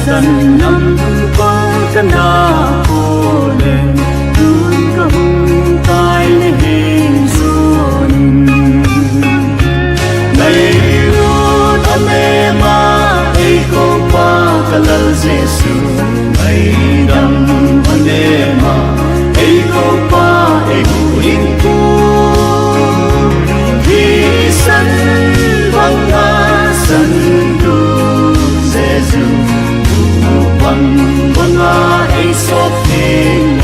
dần năm qua căn đá cô lên luôn cả hung tai này hình xuân này luôn anh em ai không qua cả lần Giêsu này đam anh em ai không qua ai buồn cô khi sân vắng ngã sân Giêsu bằng con ai xót thêm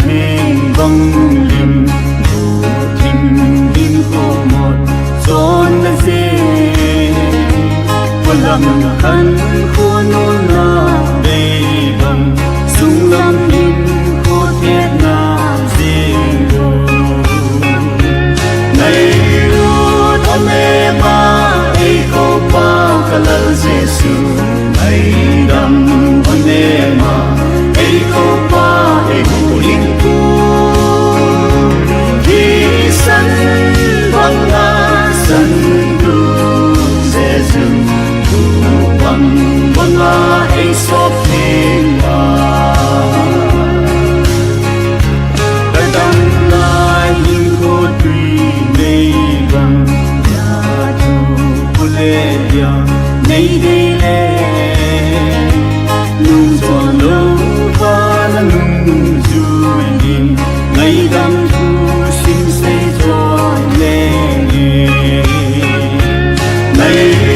thêm vong linh đủ thình linh cô một giòn là dễ quan làm khăn khô nôn na đầy bằng sung lâm in khô thiết na dễ này luôn anh em ai không bao cả lần Giêsu này đam anh em ai không bao ai buồn sân vắng ngã sân đủ Giêsu đủ bằng con ai xót thêm ta đăng lại những khô tùy đây bằng nhà chủ của lệ ya nay đây lệ nung gió lâu và là nung du nhìn ngày đêm xin xây cho lệ này